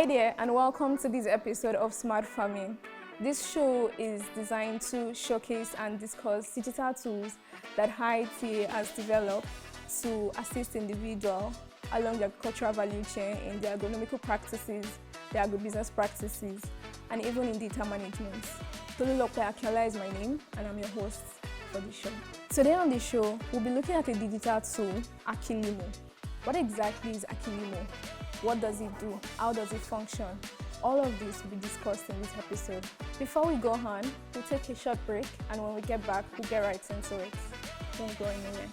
Hi there, and welcome to this episode of Smart Farming. This show is designed to showcase and discuss digital tools that IITA has developed to assist individuals along the agricultural value chain in their agronomical practices, their agribusiness practices, and even in data management. Tolulope Akiola is my name, and I'm your host for the show. Today on the show, we'll be looking at a digital tool, AKILIMO. What exactly is AKILIMO? What does it do? How does it function? All of this will be discussed in this episode. Before we go on, we'll take a short break, and when we get back, we'll get right into it. Don't go anywhere.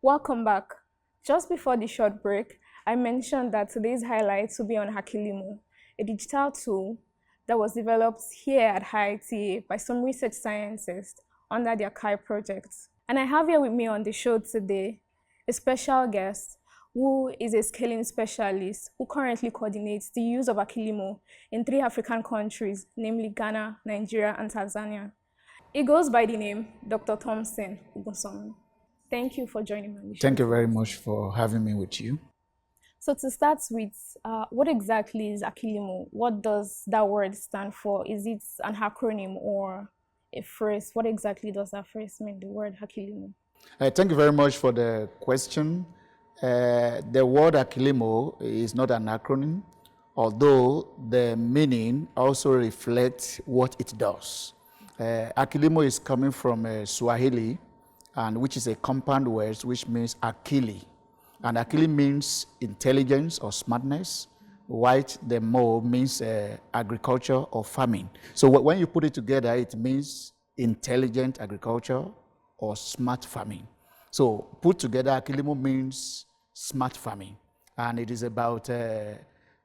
Welcome back. Just before the short break, I mentioned that today's highlights will be on AKILIMO, a digital tool that was developed here at IITA by some research scientists under the AKI project. And I have here with me on the show today a special guest who is a scaling specialist who currently coordinates the use of AKILIMO in 3 African countries, namely Ghana, Nigeria, and Tanzania. He goes by the name Dr. Thompson. Thank you for joining me on the show. Thank you very much for having me with you. So to start with, what exactly is AKILIMO? What does that word stand for? Is it an acronym or a phrase? What exactly does that phrase mean, the word AKILIMO? Thank you very much for the question. The word AKILIMO is not an acronym, although the meaning also reflects what it does. AKILIMO is coming from Swahili, and which is a compound word which means akili. And akili means intelligence or smartness, while the mo means agriculture or farming. So when you put it together, it means intelligent agriculture or smart farming. So put together, AKILIMO means smart farming. And it is about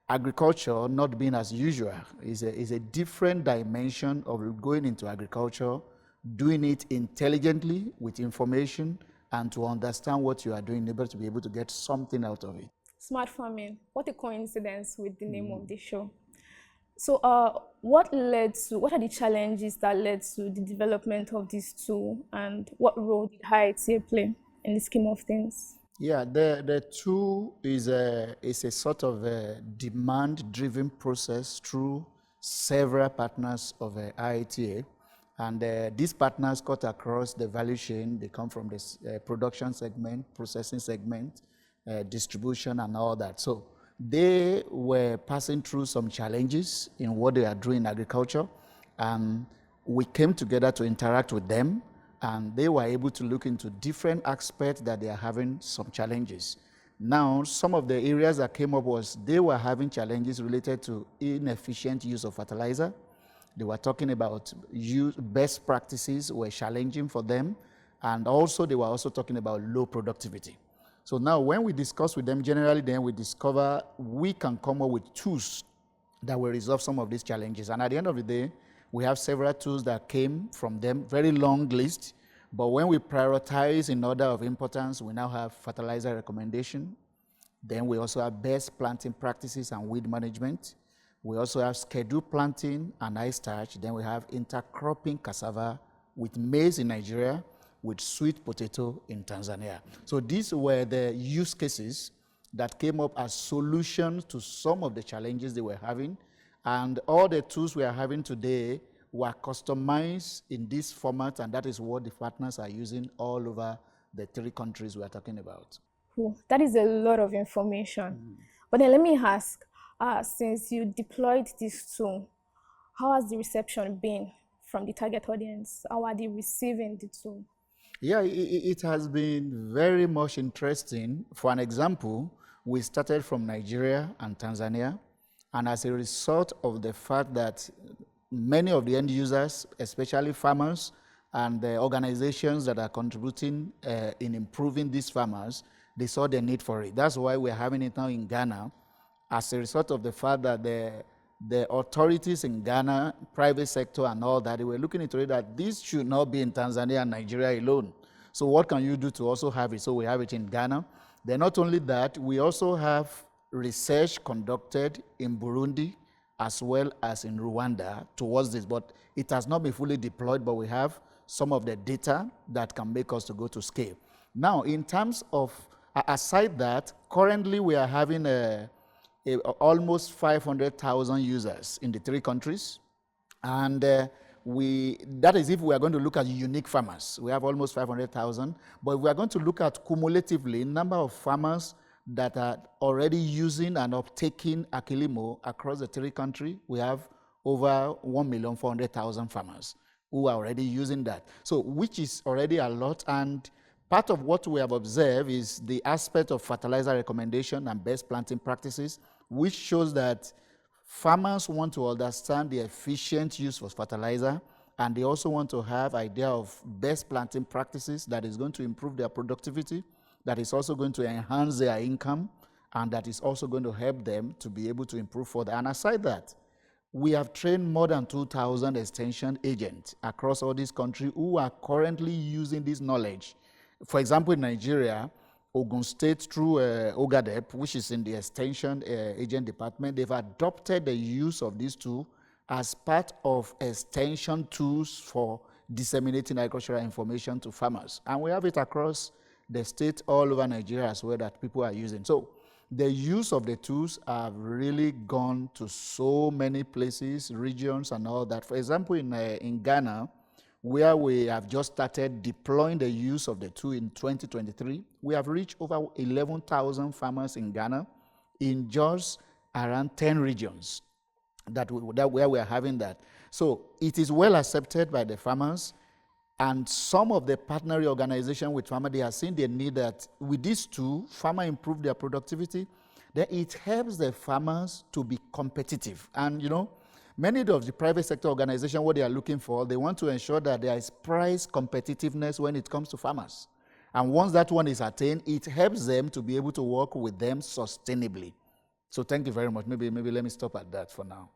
agriculture not being as usual. It's a different dimension of going into agriculture, doing it intelligently with information and to understand what you are doing, to be able to get something out of it. Smart farming. What a coincidence with the name of the show. So what are the challenges that led to the development of this tool, and what role did IITA play in the scheme of things? Yeah, the tool is a sort of a demand-driven process through several partners of IITA. And these partners cut across the value chain. They come from the production segment, processing segment, distribution, and all that. So they were passing through some challenges in what they are doing in agriculture. And we came together to interact with them, and they were able to look into different aspects that they are having some challenges. Now, some of the areas that came up was they were having challenges related to inefficient use of fertilizer. They were talking about best practices were challenging for them, and also they were also talking about low productivity. So now when we discuss with them generally, then we discover we can come up with tools that will resolve some of these challenges. And at the end of the day, we have several tools that came from them, very long list, but when we prioritize in order of importance, we now have fertilizer recommendation. Then we also have best planting practices and weed management. We also have scheduled planting and high starch. Then we have intercropping cassava with maize in Nigeria, with sweet potato in Tanzania. So these were the use cases that came up as solutions to some of the challenges they were having. And all the tools we are having today were customized in this format, and that is what the partners are using all over the 3 countries we are talking about. Cool. That is a lot of information. But then let me ask, Since you deployed this tool, how has the reception been from the target audience? How are they receiving the tool? Yeah, it has been very much interesting. For an example, we started from Nigeria and Tanzania, and as a result of the fact that many of the end users, especially farmers and the organizations that are contributing in improving these farmers, they saw the need for it. That's why we're having it now in Ghana, as a result of the fact that the authorities in Ghana, private sector and all that, they were looking into it that this should not be in Tanzania and Nigeria alone. So what can you do to also have it? So we have it in Ghana. Then not only that, we also have research conducted in Burundi as well as in Rwanda towards this, but it has not been fully deployed, but we have some of the data that can make us to go to scale. Now, in terms of, aside that, currently we are having almost 500,000 users in the 3 countries. And that is if we are going to look at unique farmers. We have almost 500,000. But if we are going to look at cumulatively number of farmers that are already using and uptaking AKILIMO across the 3 countries, we have over 1,400,000 farmers who are already using that. So, which is already a lot. And part of what we have observed is the aspect of fertilizer recommendation and best planting practices, which shows that farmers want to understand the efficient use of fertilizer, and they also want to have idea of best planting practices that is going to improve their productivity, that is also going to enhance their income, and that is also going to help them to be able to improve further. And aside that, we have trained more than 2,000 extension agents across all these countries who are currently using this knowledge. For example, in Nigeria, Ogun State through Ogadep, which is in the extension agent department, they've adopted the use of these tools as part of extension tools for disseminating agricultural information to farmers. And we have it across the state all over Nigeria as well that people are using. So the use of the tools have really gone to so many places, regions and all that. For example, in Ghana, where we have just started deploying the use of the tool in 2023, we have reached over 11,000 farmers in Ghana in just around 10 regions where we are having that. So it is well accepted by the farmers, and some of the partner organizations with farmers, they have seen the need that with this tool, farmers improve their productivity, then it helps the farmers to be competitive. And you know, many of the private sector organizations, what they are looking for, they want to ensure that there is price competitiveness when it comes to farmers. And once that one is attained, it helps them to be able to work with them sustainably. So thank you very much. Maybe let me stop at that for now.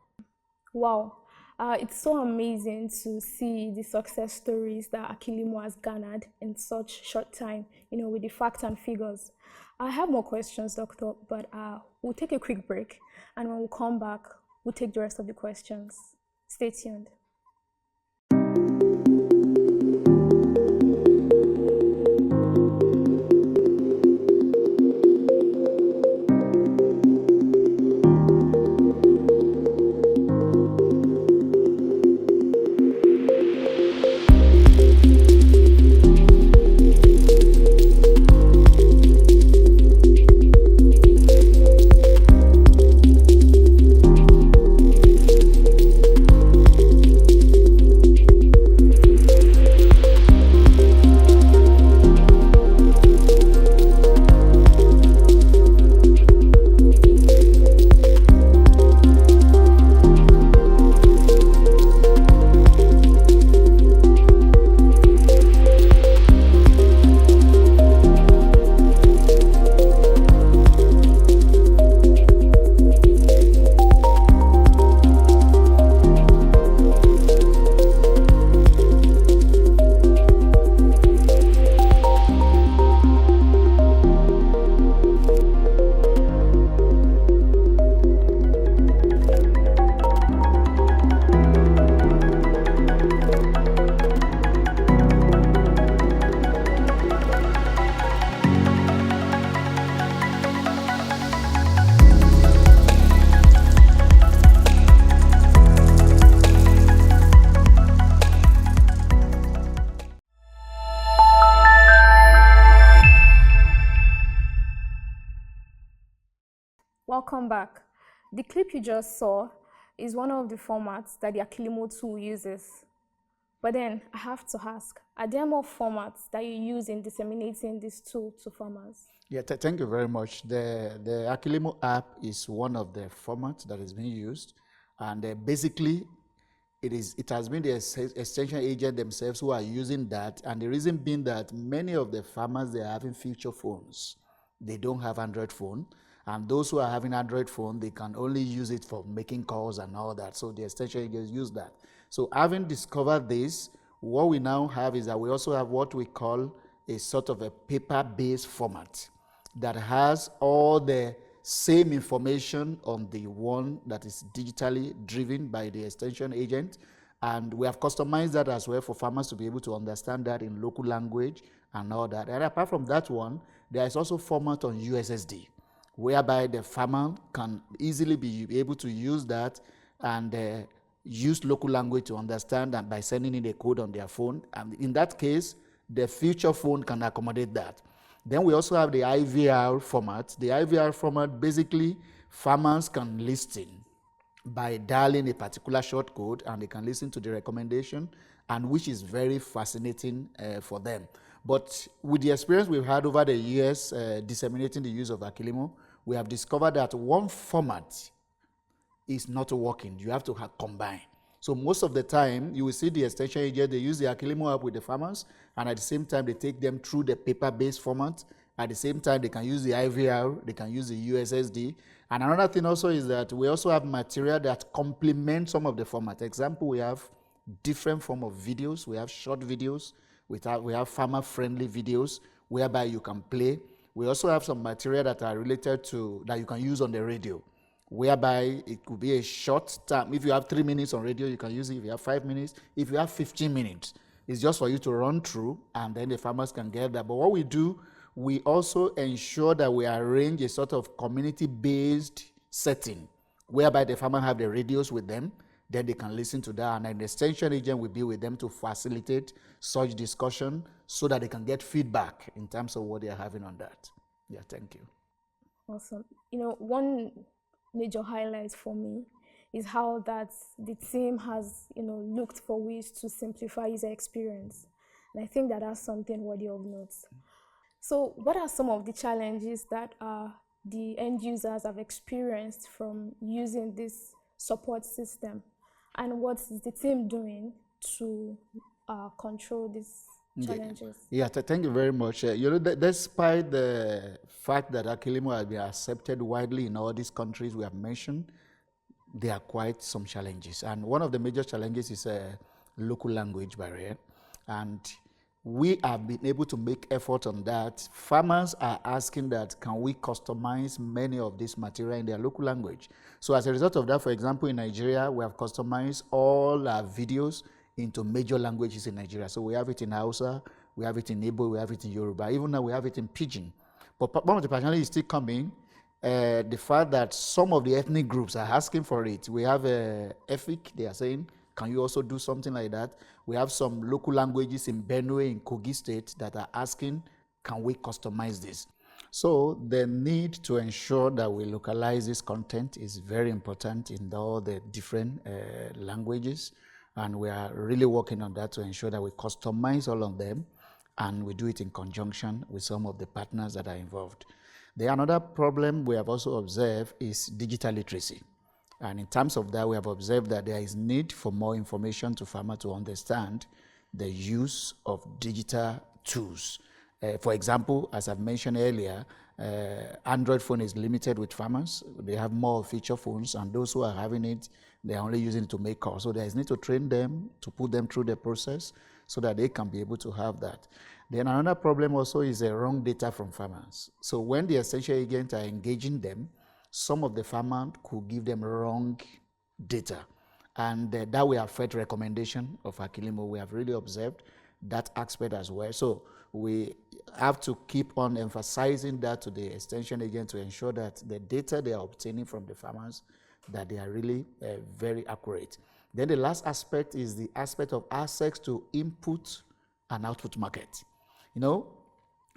Wow. It's so amazing to see the success stories that AKILIMO has garnered in such short time, you know, with the facts and figures. I have more questions, Doctor, but we'll take a quick break. And when we come back, we'll take the rest of the questions. Stay tuned. Welcome back. The clip you just saw is one of the formats that the AKILIMO tool uses. But then I have to ask, are there more formats that you use in disseminating this tool to farmers? Yeah, thank you very much. The AKILIMO app is one of the formats that is being used, and basically it has been the extension agent themselves who are using that, and the reason being that many of the farmers, they are having feature phones. They don't have Android phone, and those who are having Android phone, they can only use it for making calls and all that, so the extension agents use that. So having discovered this, what we now have is that we also have what we call a sort of a paper-based format that has all the same information on the one that is digitally driven by the extension agent. And we have customized that as well for farmers to be able to understand that in local language and all that. And apart from that one, there is also format on USSD, whereby the farmer can easily be able to use that and use local language to understand, and by sending in a code on their phone. And in that case, the future phone can accommodate that. Then we also have the IVR format. The IVR format, basically, farmers can listen by dialing a particular short code, and they can listen to the recommendation, and which is very fascinating for them. But with the experience we've had over the years disseminating the use of AKILIMO, we have discovered that one format is not working. You have to combine. So most of the time, you will see the extension agent, they use the AKILIMO app with the farmers, and at the same time, they take them through the paper-based format. At the same time, they can use the IVR, they can use the USSD. And another thing also is that we also have material that complement some of the format. Example, we have different form of videos. We have short videos. We have farmer-friendly videos whereby you can play. We also have some material that are related to, that you can use on the radio, whereby it could be a short time. If you have 3 minutes on radio, you can use it. If you have 5 minutes, if you have 15 minutes, it's just for you to run through, and then the farmers can get that. But what we do, we also ensure that we arrange a sort of community-based setting, whereby the farmer have the radios with them, then they can listen to that, and an extension agent will be with them to facilitate such discussion so that they can get feedback in terms of what they are having on that. Yeah, thank you. Awesome. One major highlight for me is how that the team has, looked for ways to simplify user experience. And I think that that's something worthy of note. So what are some of the challenges that the end users have experienced from using this support system? And what is the team doing to control these challenges? Yeah, thank you very much. Despite the fact that AKILIMO has been accepted widely in all these countries we have mentioned, there are quite some challenges. And one of the major challenges is a local language barrier. And we have been able to make effort on that. Farmers are asking that, can we customize many of this material in their local language? So as a result of that, for example, in Nigeria, we have customized all our videos into major languages in Nigeria. So we have it in Hausa, we have it in Igbo, we have it in Yoruba. Even now we have it in Pidgin. But one of the challenges is still coming. The fact that some of the ethnic groups are asking for it. We have Efik, they are saying, can you also do something like that? We have some local languages in Benue, in Kogi State, that are asking, can we customize this? So the need to ensure that we localize this content is very important in all the different languages. And we are really working on that to ensure that we customize all of them, and we do it in conjunction with some of the partners that are involved. Another problem we have also observed is digital literacy. And in terms of that, we have observed that there is need for more information to farmers to understand the use of digital tools. For example, as I've mentioned earlier, Android phone is limited with farmers. They have more feature phones, and those who are having it, they're only using it to make calls. So there is need to train them, to put them through the process so that they can be able to have that. Then another problem also is the wrong data from farmers. So when the extension agents are engaging them, some of the farmers could give them wrong data. And that will affect recommendation of AKILIMO. We have really observed that aspect as well. So we have to keep on emphasizing that to the extension agent to ensure that the data they are obtaining from the farmers, that they are really very accurate. Then the last aspect is the aspect of access to input and output market.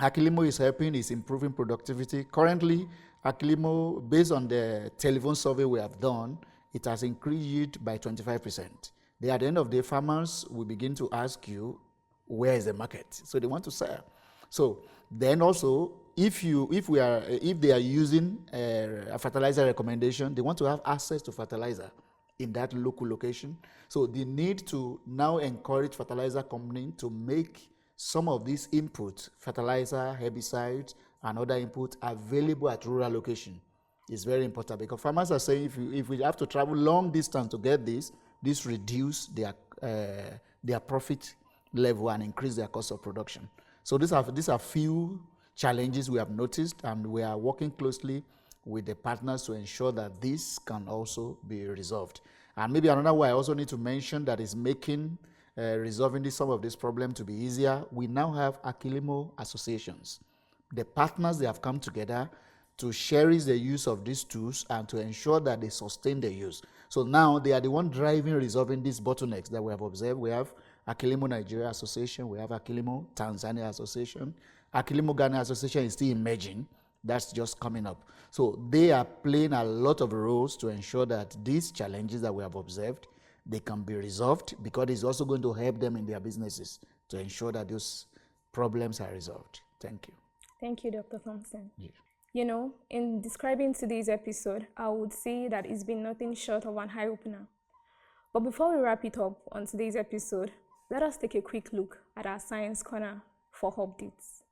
AKILIMO is helping, is improving productivity. Currently, AKILIMO, based on the telephone survey we have done, it has increased yield by 25%. At the end of the day, farmers will begin to ask you, where is the market? So they want to sell. So then also, if they are using a fertilizer recommendation, they want to have access to fertilizer in that local location. So they need to now encourage fertilizer company to make some of these inputs, fertilizer, herbicides, and other inputs available at rural location. It's very important because farmers are saying if we have to travel long distance to get this reduce their profit level and increase their cost of production. So these are few challenges we have noticed, and we are working closely with the partners to ensure that this can also be resolved. And maybe another way I also need to mention that is making resolving some of this problem to be easier, we now have AKILIMO associations. The partners, they have come together to cherish the use of these tools and to ensure that they sustain their use. So now they are the one driving resolving these bottlenecks that we have observed. We have AKILIMO Nigeria Association, we have AKILIMO Tanzania Association. AKILIMO Ghana Association is still emerging. That's just coming up. So they are playing a lot of roles to ensure that these challenges that we have observed, they can be resolved, because it's also going to help them in their businesses to ensure that those problems are resolved. Thank you. Thank you, Dr. Thompson. Yeah. You know, in describing today's episode, I would say that it's been nothing short of an eye-opener. But before we wrap it up on today's episode, let us take a quick look at our Science Corner for updates.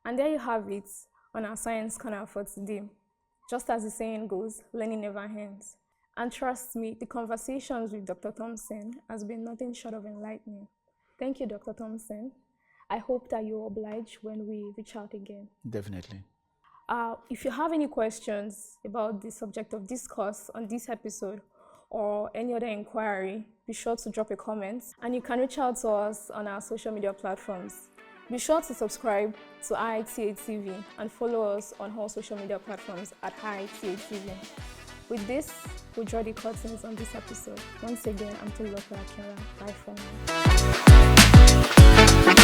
And there you have it on our Science Corner for today. Just as the saying goes, learning never ends. And trust me, the conversations with Dr. Thompson has been nothing short of enlightening. Thank you, Dr. Thompson. I hope that you're obliged when we reach out again. Definitely. If you have any questions about the subject of discourse on this episode or any other inquiry, be sure to drop a comment, and you can reach out to us on our social media platforms. Be sure to subscribe to IITA TV and follow us on all social media platforms at IITA TV. With this, we draw the curtains on this episode. Once again, I'm Tolulope Akinola. Bye for now.